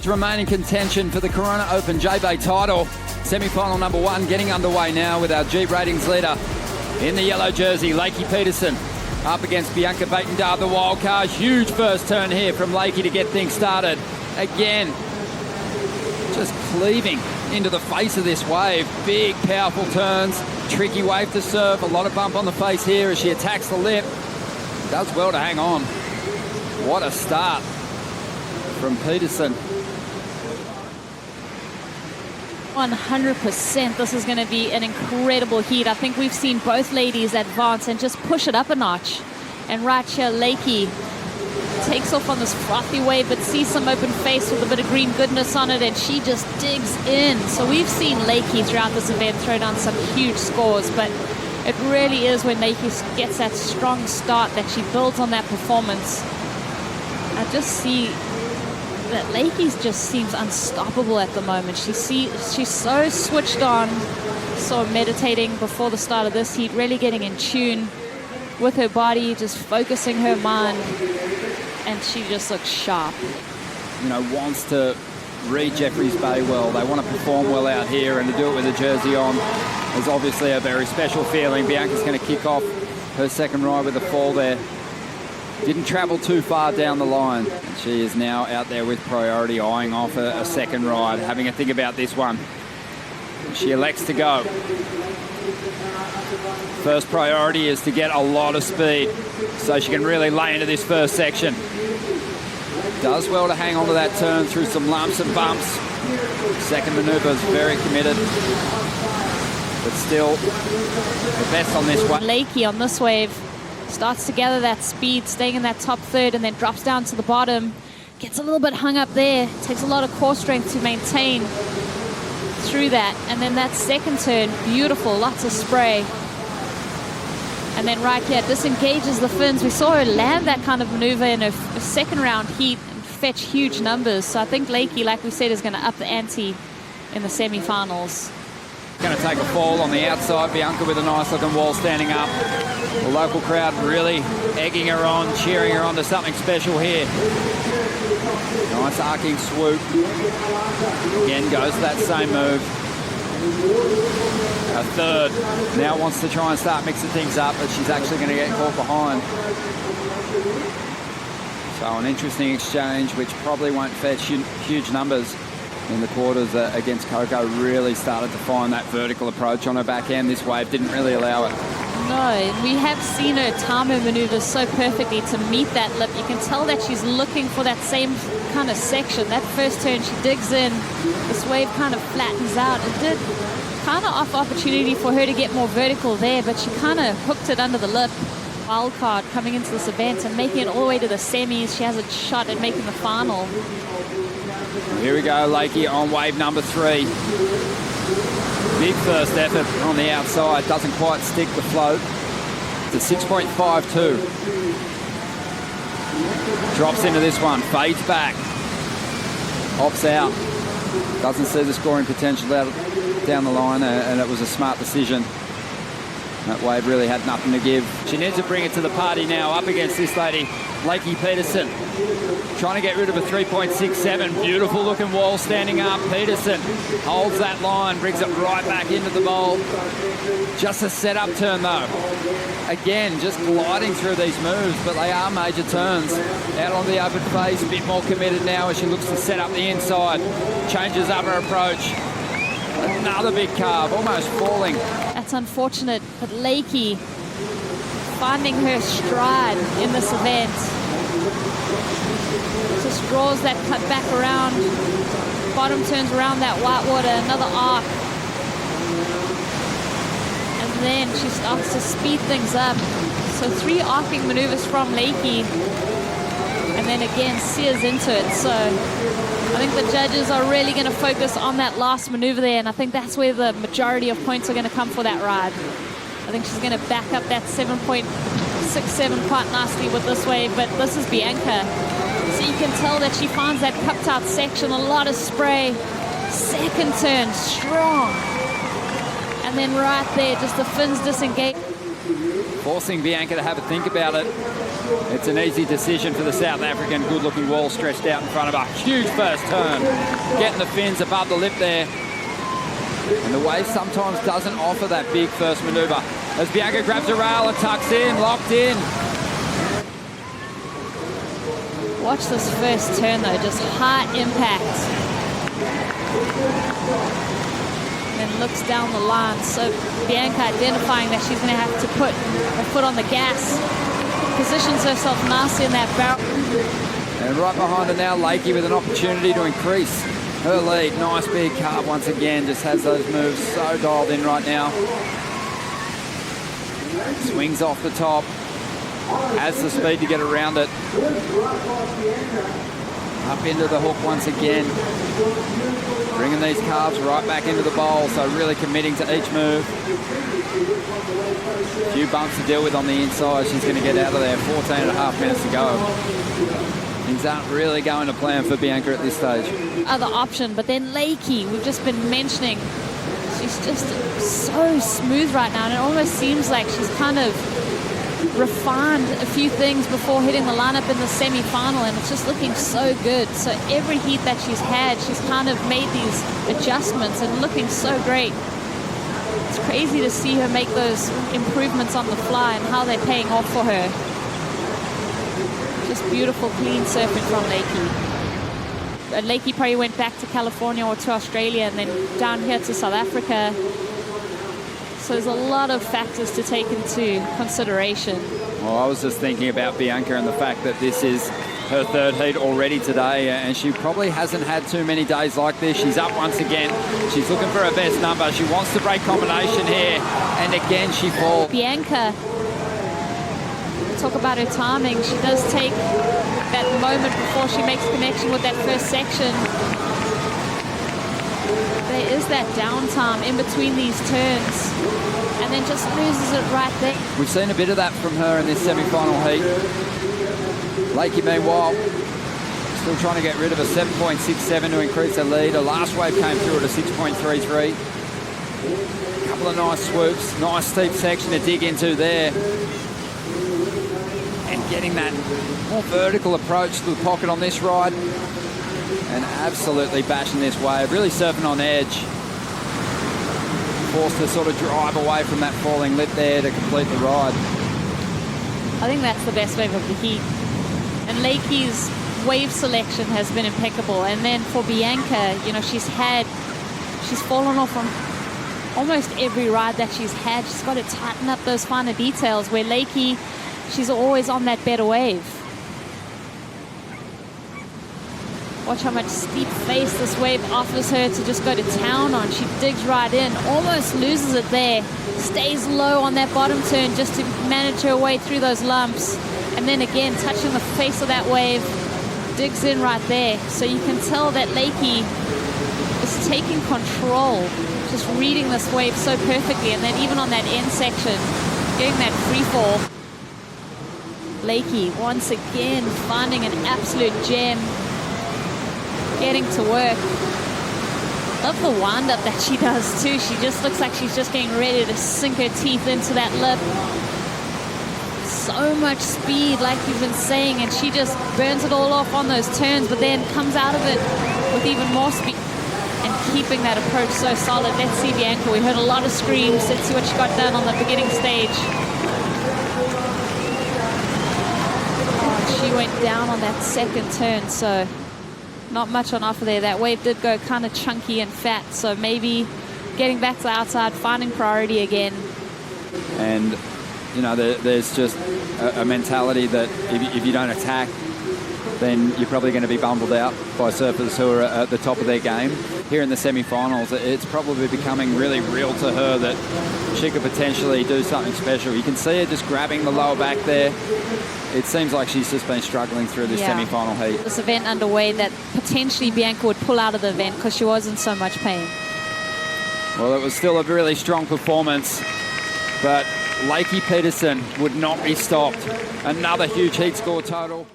Remain in contention for the Corona Open J-Bay title. Semi-final number 1 getting underway now with our Jeep ratings leader in the yellow jersey, Lakey Peterson, up against Bianca Buitendag, the wild card. Huge first turn here from Lakey to get things started. Again, just cleaving into the face of this wave. Big, powerful turns. Tricky wave to serve. A lot of bump on the face here as she attacks the lip. Does well to hang on. What a start from Peterson. 100%. This is going to be an incredible heat. I think we've seen both ladies advance and just push it up a notch. And right here, Lakey takes off on this frothy wave, but sees some open face with a bit of green goodness on it, and she just digs in. So we've seen Lakey throughout this event throw down some huge scores, but it really is when Lakey gets that strong start that she builds on that performance. I just see that Lakey just seems unstoppable at the moment. She's so switched on, so meditating before the start of this heat, really getting in tune with her body, just focusing her mind, and she just looks sharp. You know, wants to read Jeffreys Bay well. They want to perform well out here, and to do it with a jersey on is obviously a very special feeling. Bianca's going to kick off her second ride with a fall there. Didn't travel too far down the line. And she is now out there with priority, eyeing off a second ride, having a think about this one. She elects to go. First priority is to get a lot of speed so she can really lay into this first section. Does well to hang on to that turn through some lumps and bumps. Second maneuver is very committed, but still the best on this one. Lakey on this wave starts to gather that speed, staying in that top third, and then drops down to the bottom. Gets a little bit hung up there. Takes a lot of core strength to maintain through that. And then that second turn, beautiful, lots of spray. And then right here, disengages the fins. We saw her land that kind of maneuver in her second round heat and fetch huge numbers. So I think Lakey, like we said, is going to up the ante in the semi-finals. Going to take a fall on the outside. Bianca with a nice looking wall standing up. The local crowd really egging her on, cheering her on to something special here. Nice arcing swoop. Again, goes to that same move. A third. Now wants to try and start mixing things up, but she's actually going to get caught behind. So an interesting exchange, which probably won't fetch huge numbers in the quarters against Coco. Really started to find that vertical approach on her backhand. This wave didn't really allow it. No, we have seen her time her maneuvers so perfectly to meet that lip. You can tell that she's looking for that same kind of section. That first turn, she digs in. This wave kind of flattens out. It did kind of offer opportunity for her to get more vertical there, but she kind of hooked it under the lip. Wild card coming into this event and making it all the way to the semis. She has a shot at making the final. Here we go, Lakey on wave number 3. Big first effort on the outside. Doesn't quite stick the float. It's a 6.52. Drops into this one, fades back. Hops out. Doesn't see the scoring potential down the line, and it was a smart decision. That wave really had nothing to give. She needs to bring it to the party now, up against this lady, Lakey Peterson. Trying to get rid of a 3.67. Beautiful looking wall standing up. Peterson holds that line, brings it right back into the bowl. Just a set-up turn though. Again, just gliding through these moves, but they are major turns. Out on the open face, a bit more committed now as she looks to set up the inside. Changes up her approach. Another big carve, almost falling. That's unfortunate, but Lakey finding her stride in this event. Just draws that cut back around. Bottom turns around that white water, another arc. And then she starts to speed things up. So 3 arcing maneuvers from Lakey. And then again, sears into it. So I think the judges are really going to focus on that last maneuver there, and I think that's where the majority of points are going to come for that ride. I think she's going to back up that 7.67 quite nicely with this wave, but this is Bianca. So you can tell that she finds that cupped out section, a lot of spray. Second turn, strong. And then right there, just the fins disengage. Forcing Bianca to have a think about it. It's an easy decision for the South African. Good-looking wall stretched out in front of her. Huge first turn. Getting the fins above the lip there. And the wave sometimes doesn't offer that big first manoeuvre. As Bianca grabs a rail and tucks in, locked in. Watch this first turn though, just hard impact. And then looks down the line. So Bianca identifying that she's going to have to put her foot on the gas. Positions herself nicely in that barrel. And right behind her now, Lakey with an opportunity to increase her lead. Nice big carve once again, just has those moves so dialed in right now. Swings off the top, has the speed to get around it. Up into the hook once again. Bringing these calves right back into the bowl, so really committing to each move. A few bumps to deal with on the inside. She's going to get out of there. 14.5 minutes to go. Things aren't really going to plan for Bianca at this stage. Other option, but then Lakey, we've just been mentioning, she's just so smooth right now, and it almost seems like she's kind of refined a few things before hitting the lineup in the semi-final, and it's just looking so good. So every heat that she's had, she's kind of made these adjustments and looking so great. It's crazy to see her make those improvements on the fly and how they're paying off for her. Just beautiful, clean surfing from Lakey. Lakey probably went back to California or to Australia and then down here to South Africa. So there's a lot of factors to take into consideration. Well, I was just thinking about Bianca and the fact that this is her third heat already today, and she probably hasn't had too many days like this. She's up once again. She's looking for her best number. She wants to break combination here, and again she falls. Bianca, talk about her timing. She does take that moment before she makes connection with that first section. There is that downtime in between these turns, and then just loses it right there. We've seen a bit of that from her in this semi-final heat. Lakey, meanwhile, still trying to get rid of a 7.67 to increase her lead. Her last wave came through at a 6.33. A couple of nice swoops, nice steep section to dig into there. And getting that more vertical approach to the pocket on this ride. And absolutely bashing this wave, really surfing on edge. Forced to sort of drive away from that falling lip there to complete the ride. I think that's the best wave of the heat. And Lakey's wave selection has been impeccable. And then for Bianca, you know, she's fallen off on almost every ride that she's had. She's got to tighten up those finer details, where Lakey, she's always on that better wave. Watch how much steep face this wave offers her to just go to town on. She digs right in, almost loses it there, stays low on that bottom turn just to manage her way through those lumps. And then again, touching the face of that wave, digs in right there. So you can tell that Lakey is taking control, just reading this wave so perfectly. And then even on that end section, getting that free fall. Lakey once again finding an absolute gem, getting to work. Love the wind up that she does too. She just looks like she's just getting ready to sink her teeth into that lip. So much speed, like you've been saying, and she just burns it all off on those turns, but then comes out of it with even more speed and keeping that approach so solid. Let's see Bianca. We heard a lot of screams. Let's see what she got done on the beginning stage. Oh, she went down on that second turn, so not much on offer there. That wave did go kind of chunky and fat, so maybe getting back to the outside, finding priority again. And, you know, there's just a mentality that if you don't attack, then you're probably going to be bumbled out by surfers who are at the top of their game. Here in the semi-finals, it's probably becoming really real to her that she could potentially do something special. You can see her just grabbing the lower back there. It seems like she's just been struggling through this semi-final heat. This event underway that potentially Bianca would pull out of the event because she was in so much pain. Well, it was still a really strong performance, but Lakey Peterson would not be stopped. Another huge heat score total.